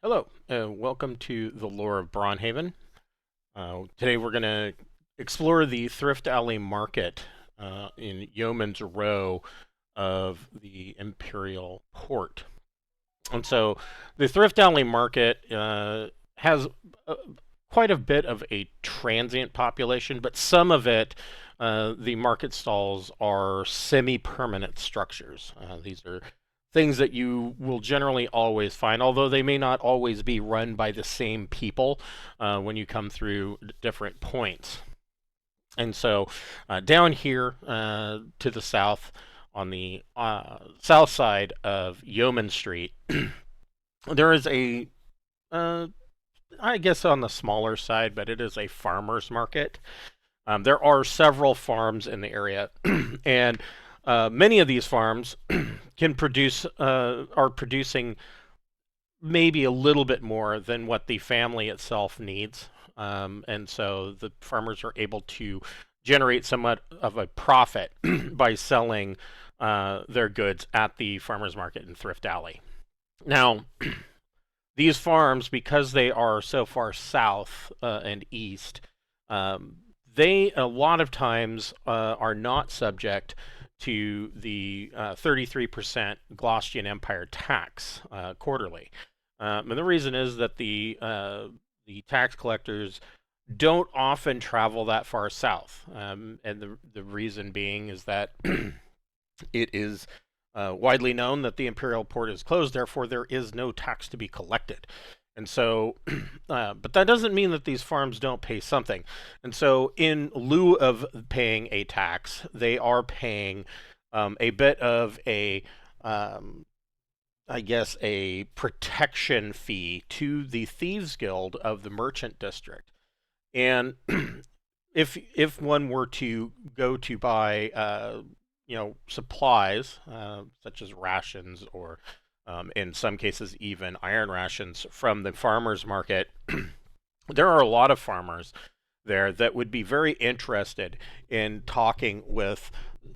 Hello, welcome to the lore of Braunhaven. Today we're going to explore the Thrift Alley Market in Yeoman's Row of the Imperial Port. And so the Thrift Alley Market has uh, quite a bit of a transient population, but some of it, the market stalls are semi-permanent structures. These are things that you will generally always find, although they may not always be run by the same people when you come through different points. And so down here to the south, on the south side of Yeoman Street, there is uh, I guess on the smaller side, but it is a farmer's market. There are several farms in the area, and many of these farms can are producing maybe a little bit more than what the family itself needs. And so the farmers are able to generate somewhat of a profit by selling their goods at the farmers market in Thrift Alley. Now, these farms, because they are so far south and east, um, they a lot of times are not subject to the 33% Glaucian Empire tax quarterly. And the reason is that the tax collectors don't often travel that far south, and the reason being is that it is widely known that the imperial port is closed, therefore there is no tax to be collected. And so, but that doesn't mean that these farms don't pay something. And so, in lieu of paying a tax, they are paying a bit of um, I guess, a protection fee to the Thieves Guild of the Merchant District. And if one were to go to buy, supplies such as rations or in some cases even iron rations from the farmers market, there are a lot of farmers there that would be very interested in talking with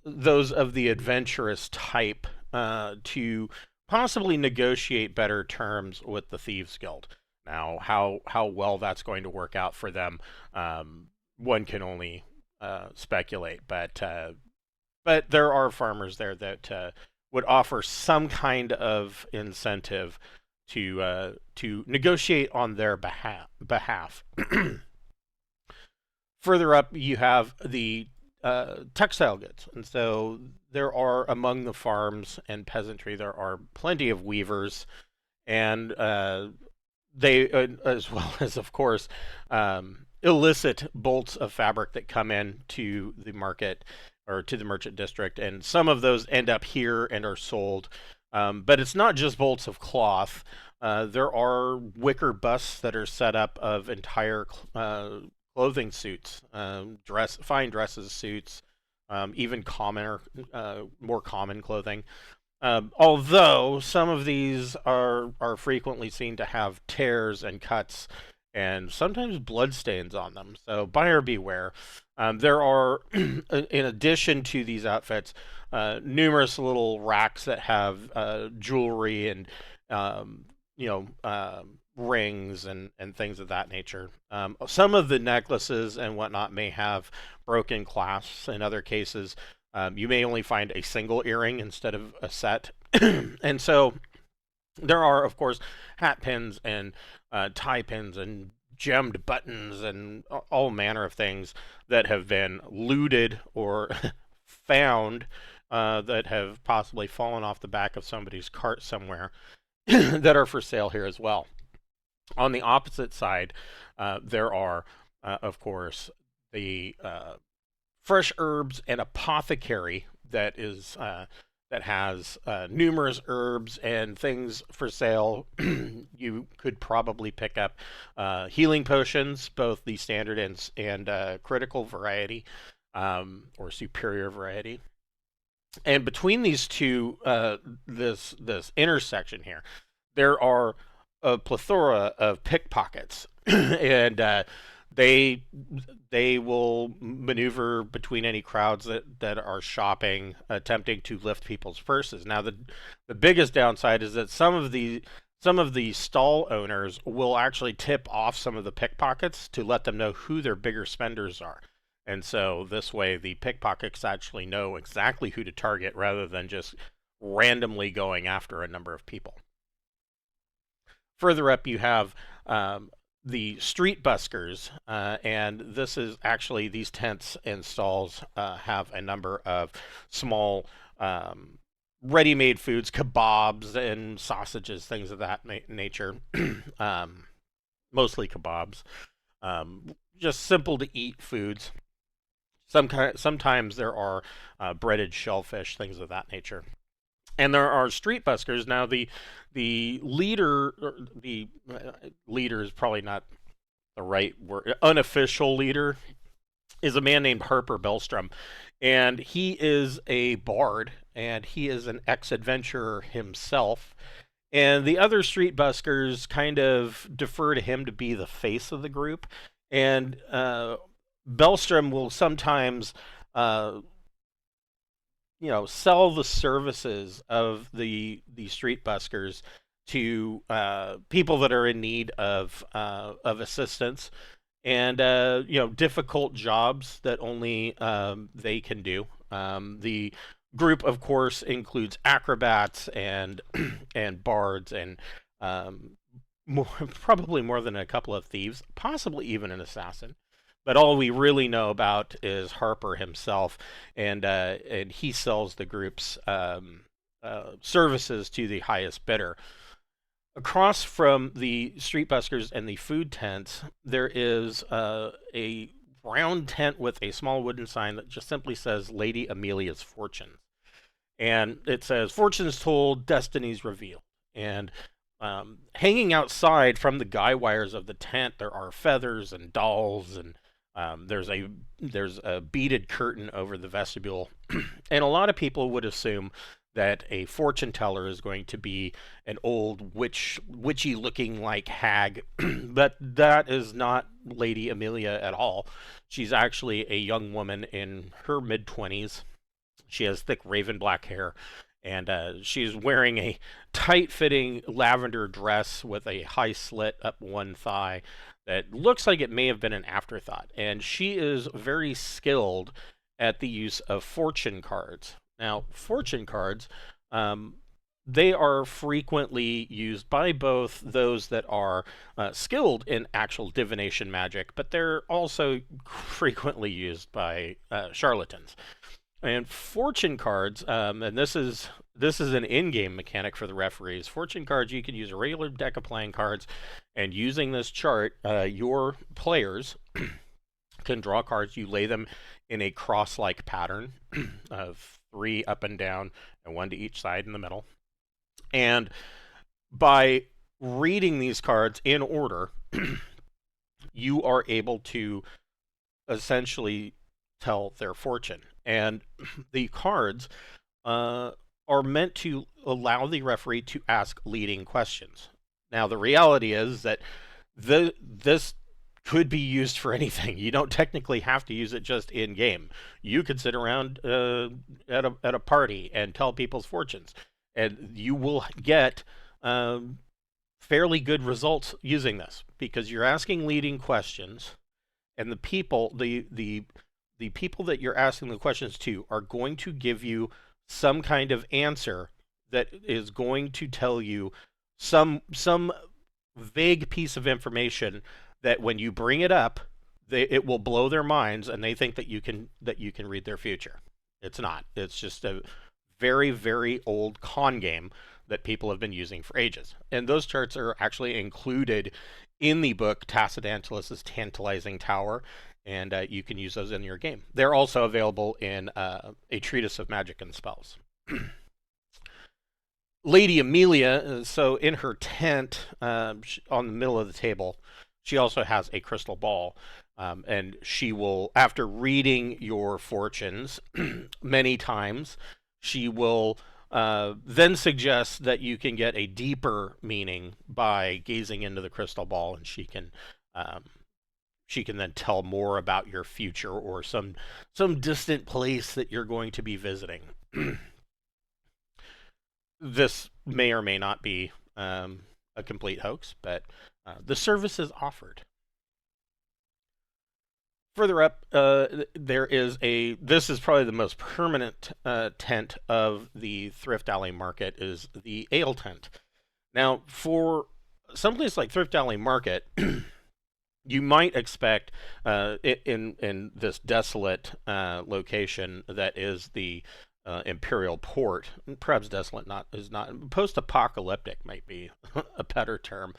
those of the adventurous type to possibly negotiate better terms with the Thieves Guild. Now, how well that's going to work out for them, one can only speculate. But there are farmers there that would offer some kind of incentive to negotiate on their behalf. Further up, you have the textile goods, and so there are among the farms and peasantry there are plenty of weavers, and they as well as of course illicit bolts of fabric that come in to the market or to the merchant district, and some of those end up here and are sold. But it's not just bolts of cloth. There are wicker busts that are set up of entire clothing suits, fine dresses, suits, even commoner, more common clothing. Although some of these are frequently seen to have tears and cuts and sometimes bloodstains on them. So buyer beware. There are, in addition to these outfits, numerous little racks that have jewelry and you know rings and things of that nature. Some of the necklaces and whatnot may have broken clasps. In other cases, you may only find a single earring instead of a set. And so there are, of course, hat pins and tie pins and gemmed buttons and all manner of things that have been looted or found that have possibly fallen off the back of somebody's cart somewhere that are for sale here as well. On the opposite side, there are, of course, the fresh herbs and apothecary that has numerous herbs and things for sale. You could probably pick up healing potions, both the standard and critical variety, or superior variety. And between these two, this intersection here, there are a plethora of pickpockets, and they they will maneuver between any crowds that are shopping, attempting to lift people's purses. Now, the biggest downside is that some of Some of the stall owners will actually tip off some of the pickpockets to let them know who their bigger spenders are. And so this way, the pickpockets actually know exactly who to target rather than just randomly going after a number of people. Further up, you have the street buskers, and this is actually these tents and stalls have a number of small ready-made foods, kebabs and sausages, things of that nature. um, Mostly kebabs, just simple to eat foods. Sometimes there are breaded shellfish, things of that nature. And there are street buskers. Now, the leader, the leader is probably not the right word. Unofficial leader is a man named Harper Bellstrom, and he is a bard, and he is an ex-adventurer himself. And the other street buskers kind of defer to him to be the face of the group, and Bellstrom will sometimes uh, sell the services of the street buskers to people that are in need of assistance, and difficult jobs that only they can do. The group, of course, includes acrobats and and bards and probably more than a couple of thieves, possibly even an assassin. But all we really know about is Harper himself, and he sells the group's services to the highest bidder. Across from the street buskers and the food tents, there is a round tent with a small wooden sign that just simply says Lady Amelia's Fortunes. And it says, Fortunes told, destinies revealed. And hanging outside from the guy wires of the tent, there are feathers and dolls, and there's a beaded curtain over the vestibule. And a lot of people would assume that a fortune teller is going to be an old witchy looking like hag, but that is not Lady Amelia at all. She's actually a young woman in her mid-20s. She has thick raven black hair, and she's wearing a tight-fitting lavender dress with a high slit up one thigh that looks like it may have been an afterthought. And she is very skilled at the use of fortune cards. Now, fortune cards, they are frequently used by both those that are skilled in actual divination magic, but they're also frequently used by charlatans. And fortune cards, and this is an in-game mechanic for the referees. Fortune cards, you can use a regular deck of playing cards, and using this chart, your players can draw cards. You lay them in a cross-like pattern of 3 up and down and 1 to each side in the middle. And by reading these cards in order, you are able to essentially tell their fortune. And the cards are meant to allow the referee to ask leading questions. Now, the reality is that this could be used for anything. You don't technically have to use it just in game. You could sit around at a party and tell people's fortunes, and you will get fairly good results using this because you're asking leading questions, and the people that you're asking the questions to are going to give you some kind of answer that is going to tell you some vague piece of information that when you bring it up, it will blow their minds, and they think that you can read their future. It's not. It's just a very, very old con game that people have been using for ages. And those charts are actually included in the book Tacidantulus's Tantalizing Tower, and you can use those in your game. They're also available in a treatise of magic and spells. Lady Amelia, so in her tent on the middle of the table, she also has a crystal ball, and she will, after reading your fortunes many times, she will then suggest that you can get a deeper meaning by gazing into the crystal ball, and she can then tell more about your future or some distant place that you're going to be visiting. This may or may not be a complete hoax, but the service is offered. Further up, there is this is probably the most permanent tent of the Thrift Alley Market, is the ale tent. Now, for someplace like Thrift Alley Market, you might expect in this desolate location that is the Imperial Port, perhaps desolate is not post-apocalyptic might be a better term.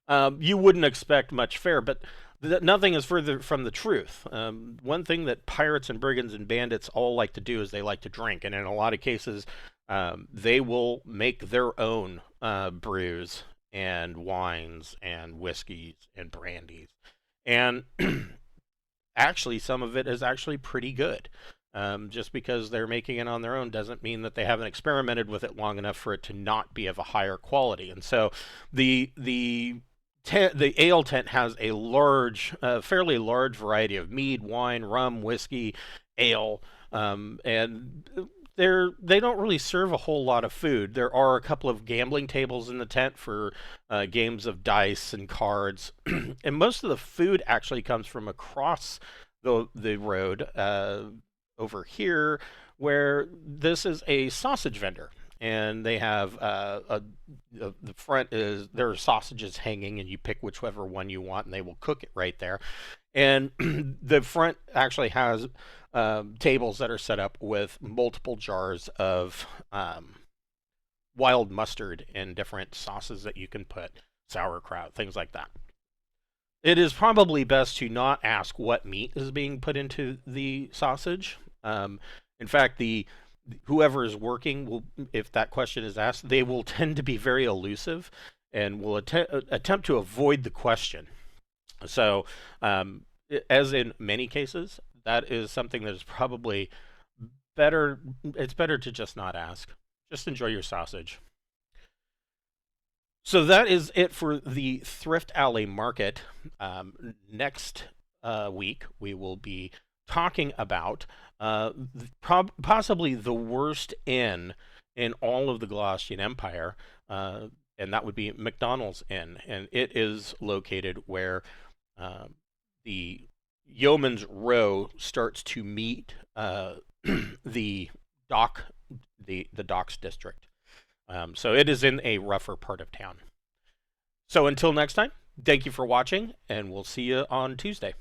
You wouldn't expect much fare, but nothing is further from the truth. One thing that pirates and brigands and bandits all like to do is they like to drink, and in a lot of cases, they will make their own brews and wines and whiskeys and brandies. And actually, some of it is actually pretty good. Just because they're making it on their own doesn't mean that they haven't experimented with it long enough for it to not be of a higher quality. And so the ale tent has a fairly large variety of mead, wine, rum, whiskey, ale, and they don't really serve a whole lot of food. There are a couple of gambling tables in the tent for games of dice and cards, and most of the food actually comes from across the road over here, where this is a sausage vendor. And they have the front is there are sausages hanging, and you pick whichever one you want, and they will cook it right there. And the front actually has tables that are set up with multiple jars of wild mustard and different sauces that you can put, sauerkraut, things like that. It is probably best to not ask what meat is being put into the sausage. In fact, whoever is working will, if that question is asked, they will tend to be very elusive and will attempt to avoid the question. So, as in many cases, that is something that is probably better. It's better to just not ask. Just enjoy your sausage. So that is it for the Thrift Alley Market. Next week, we will be talking about possibly the worst inn in all of the Galatian Empire, and that would be McDonald's Inn. And it is located where the Yeoman's Row starts to meet the docks district. So it is in a rougher part of town. So until next time, thank you for watching, and we'll see you on Tuesday.